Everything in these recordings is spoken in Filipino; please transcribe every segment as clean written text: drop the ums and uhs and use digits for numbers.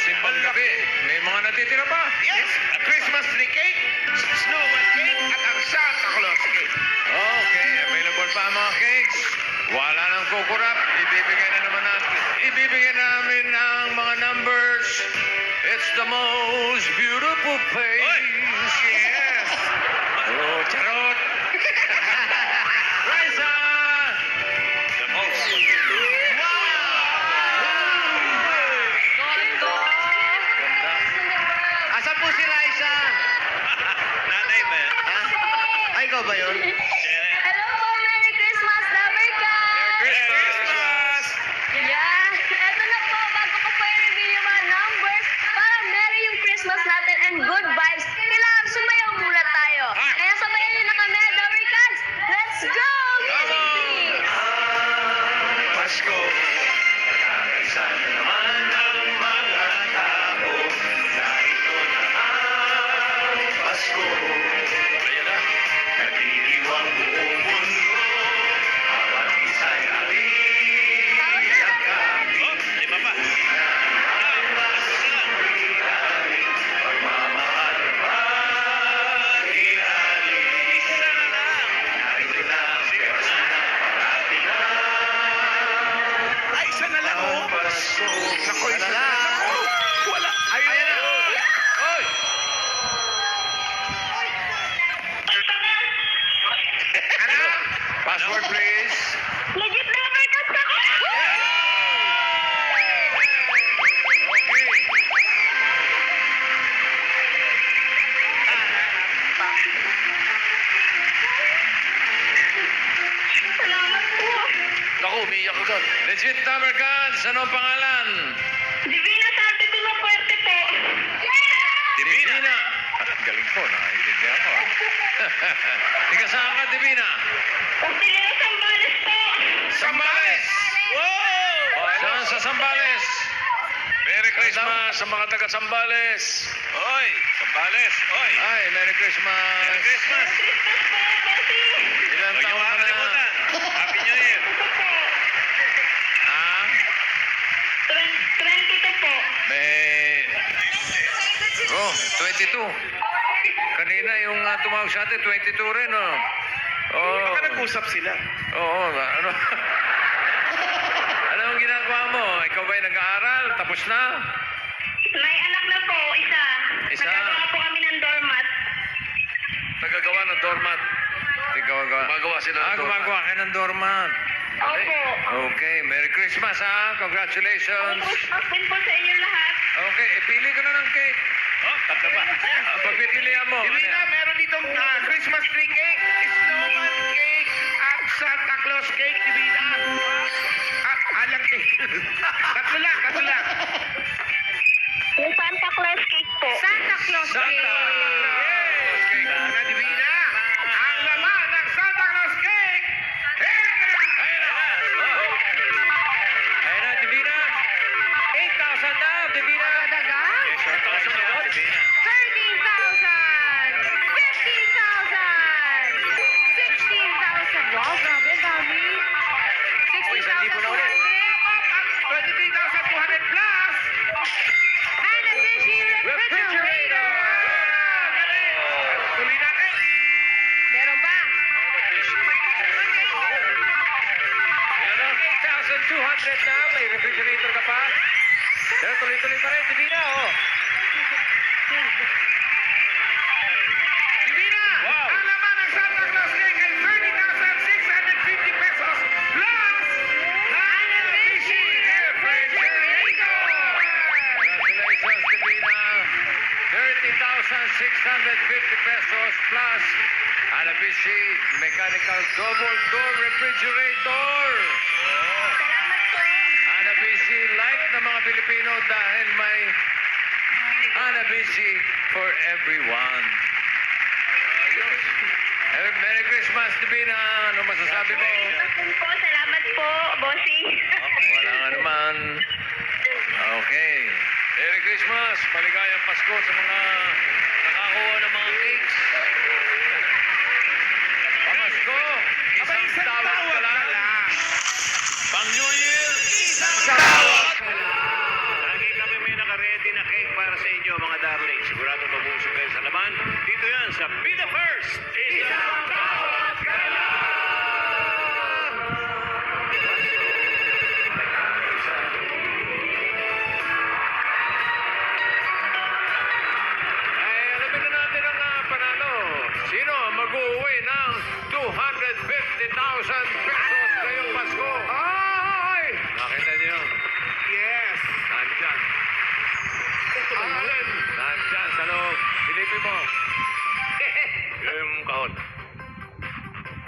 simbang gabi. May mga natitira pa. Yes, a Christmas tree cake, snowman cake, at ang Santa Claus cake. Okay, available pa ang mga cakes. Wala nang kukurap. Ibibigay namin ang mga numbers. It's the most beautiful place. Yes. Oh, charot. Raisa! The most. Ganda. Asan po si Raisa? Nanay ba yan? Ha? Ay, ikaw ba yun? Hello po! Merry Christmas, Lover ka! Merry Christmas! Yeah! Eto na po, bago ko po i-review yung mga numbers para merry yung Christmas natin and good vibes, kailangan sumayaw muna tayo. Kaya sabayan niyo na kami, Lover Cats! Let's go! Music please! Pasko, nag-aisa na naman ang mga tao na ito na ang Pasko. Kaya na, nagdiriwang buong mundo, bawat isa'y aliyakapin. Oh, lima pa. Pagmamahal pag-ialin. Isa na lang. Narito na ang piyesta parati na. Ay, isa na lang, oh. Pasko. Naku, isa na lang. Wala. Ayan na. Oy! Ano? Password, please. Legit Lover Cats ako! Okay. Salamat po! Naku, umiyak ko. Legit number cards. Anong pangalan? Divina Sante de la Puerte po! Divina. Galing po, nakaintindihan ko. Ika saan ka, Divina? Pastilero Sambales po! Sambales! Wow! Saan sa Sambales? Merry Christmas sa mga taga Sambales. Oy, Sambales. Oy. Ay, Merry Christmas. Merry Christmas. Christmas po, Bossy! Ilan Huwag niyo taon ka na? makakalimutan. Happy New Year. Ito po, Ha? 22 po. May... Oh, 22. Kanina yung tumawag sa atin, 22 rin, oh. Oh. Baka nag-usap sila. Oo, ano? Ano ang ginagawa mo? Ikaw ba'y nag-aaral? Tapos na? May anak na po, isa. Isa? Nagagawa po kami ng doormat. Nagagawa ng doormat. Gumagawa sila ng doormat. Gumagawa kayo ng doormat. Opo. Okay, Merry Christmas, ha? Merry Congratulations. Christmas din po sa inyo lahat. Okay, pili ka na ng cake. Oh, tatlo pa. Pagpipilian mo. Divina, ano yan? meron ditong Christmas tree cake, snowman cake, at Santa Claus cake, Divina. At alang cake. Tatlo lang, tatlo lang. Yung Santa Claus cake po. Santa Claus Santa. Yes! Na, Divina, ang laman ng Santa Claus cake. Ayun na. Ayun na, Divina. 8,000 na, Divina. Daga? 8,000 na, Divina. 13,000! 15,000! 16,000! Wow, grabe, ang dami! Uy, 1,000 na ulit. 23,200 plus. And a Disney refrigerator! Galing. Tuloy natin. Meron pa? Ilan na? 8,200 na. May refrigerator ka pa. Pero tuloy-tuloy pa rin, Divina, oh. Divina, Wow. ang laman ng Santa Claus cake ay 30,650 pesos plus Hanabishi Refrigerator. Congratulations, Divina. 30,650 pesos plus Hanabishi Mechanical Double Door Refrigerator. Salamat po! Hanabishi like ng mga Pilipino dahil may Hanabishi for everyone. Merry Christmas, Divina. Ano masasabi mo? Po, salamat po, Bossy. Wala nga naman. Okay. Merry Christmas. Maligayang Pasko sa mga nakakuha ng mga cakes. Pamasko. Isang tawag ka lang. Pang New Year, isang tawag ka lang. Lagi kami may nakaredy na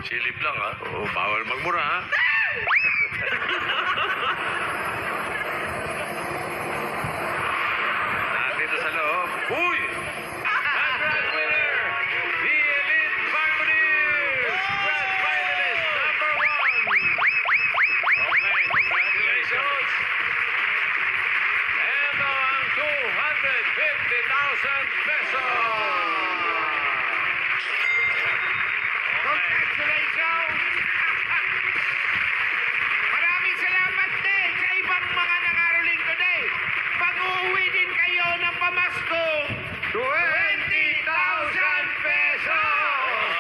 Silip lang ha. Oo, bawal magmura ha. Nandito sa loob. Uy! Ang grand winner! The Elite Buccaneers! Grand finalist number 1! Okay, congratulations! Ito ang 250,000 pesos! Congratulations! Maraming salamat din sa ibang mga nangaroling today. Pag-uwi din kayo ng pamaskong 20,000 pesos!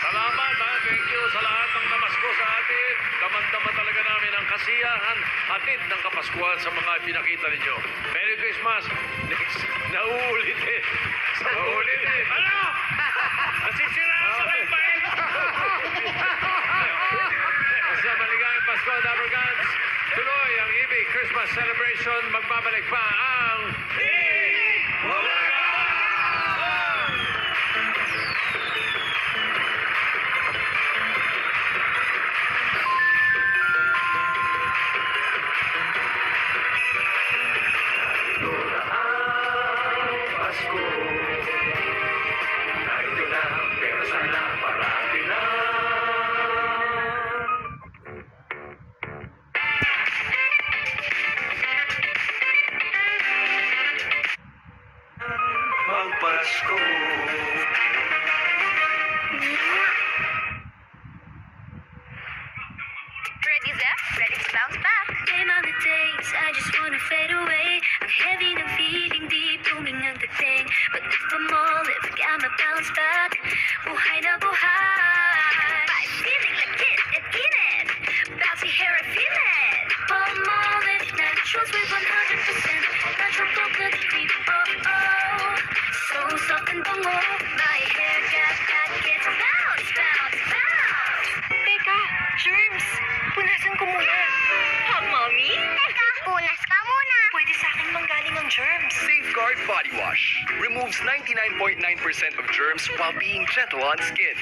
Salamat ha. Thank you sa lahat ng namasko sa atin. Damang-dama talaga namin ang kasiyahan, hatid ng Kapaskuhan sa mga pinakita ninyo. Merry Christmas! Next, nauulitin. Nauulitin. Ano? Nasisira sa kayo Basta maligayang Pasko, Dabber Gods. Tuloy ang ibig Christmas celebration. Magbabalik pa ang Magpasko. Ready, Zeph? Ready to bounce back? Blame on the days, I just wanna fade away. Ang heavy ng feeling, di booming ang dating. But if I'm all, if I'ma bounce back, buhay na buhay. By feeling like it, bouncy hair, I feel it. All if naturals with 100% natural coconut cream. Oh, oh, so soft and bongo. My hair got that gets bounce, bounce, bounce. Teka, germs. Punasan ko muna. Hot mommy? Teka, punas ka muna. Pwede sa akin manggaling ang germs. Safeguard Body Wash removes 99.9% of germs while being gentle on skin.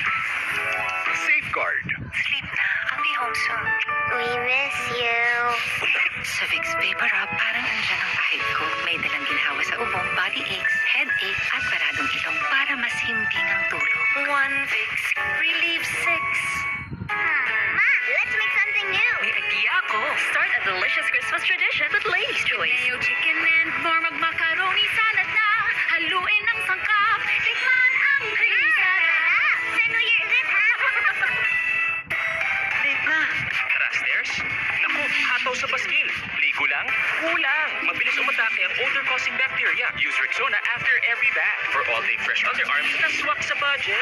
Safeguard. Sleep na. I'll be home soon. We miss you. Sa Vicks Vapor Rub, parang andyan ang kahit ko. May dalang ginhawa sa ubong, body aches, headache, at paradong ilong para mas himbing ang tulog. One Vicks relieves 6. Ma, let's make something new. May idea ako. Start a delicious Christmas tradition with Lady's Choice. Mayo chicken and more macaroni salad na. Haluin ang sangkap. Tikman ang creamy salad. Sa New Year's Eve, ha? Late na. Tara, stairs. Naku, hataw sa baskil. Ligo lang? Kulang. Mabilis umatake ang odor-causing bacteria. Use Rexona after every bath. For all-day fresh underarms na swak sa budget.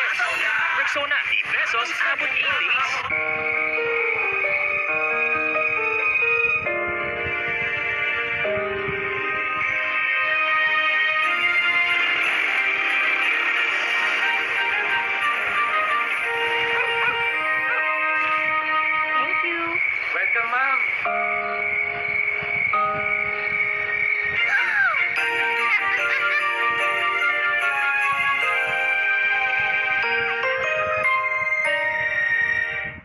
Rexona, 8 pesos, abot 8 days. Thank you. Welcome, ma'am.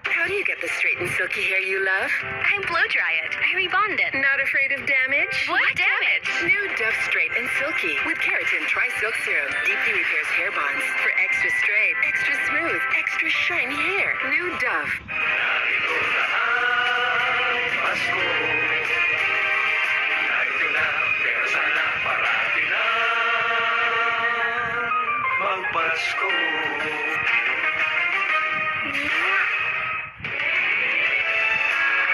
How do you get the straight and silky hair you love? I blow dry it. I rebond it. Not afraid of damage? What damage? New Dove Straight and Silky with Keratin Tri-Silk Serum deeply repairs hair bonds for extra straight, extra smooth, extra shiny hair. New Dove. Magpasko.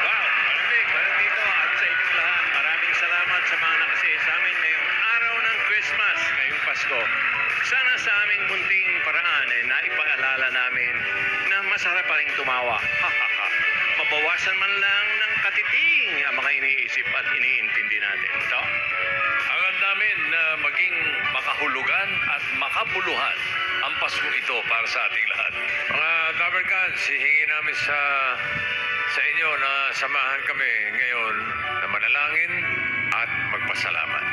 Wow, malamig, dito at sa inyong lahat. Maraming salamat sa mga nakasaya sa amin ngayong araw ng Christmas, ngayong Pasko. Sana sa aming munting paraan ay naipaalala namin na masarap pa rin tumawa. Mabawasan man lang ng katiting ang mga iniisip at iniintindi natin. Ito, hangad namin na maging makahulugan at makabuluhan ang Pasko ito para sa ating lahat. Mga Dabber Gods, hihingi namin sa inyo na samahan kami ngayon na manalangin at magpasalamat.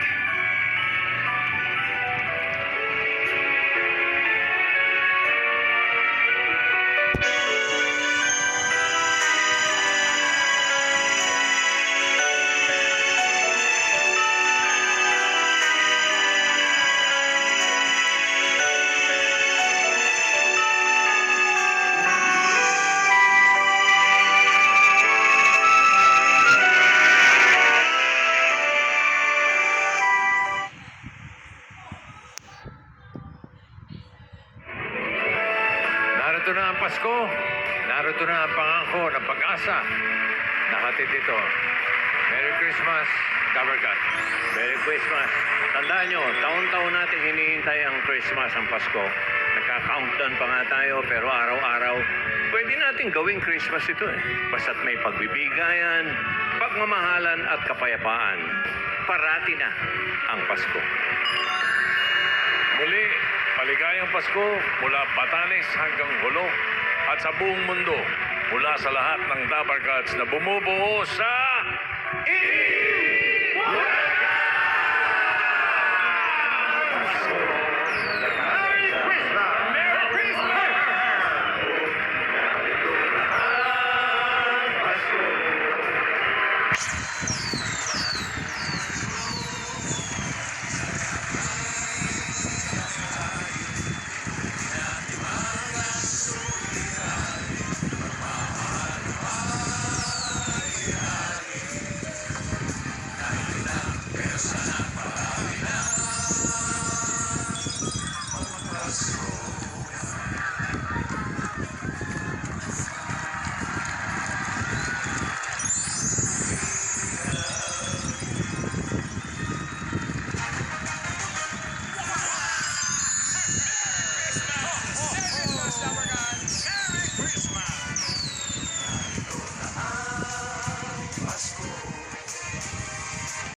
na ang Pasko. Narito na ang pangako ng pag-asa. Nakatid ito. Merry Christmas, Dabarkad. Merry Christmas. Tandaan nyo, taon-taon natin hinihintay ang Christmas, ang Pasko. Nagka-countdown pa nga tayo, pero araw-araw, pwede natin gawing Christmas ito eh. Basta't may pagbibigayan, pagmamahalan at kapayapaan. Parati na ang Pasko. Muli, paligayang Pasko mula Batanes hanggang Hulo at sa buong mundo mula sa lahat ng Dabarkads na bumubuo sa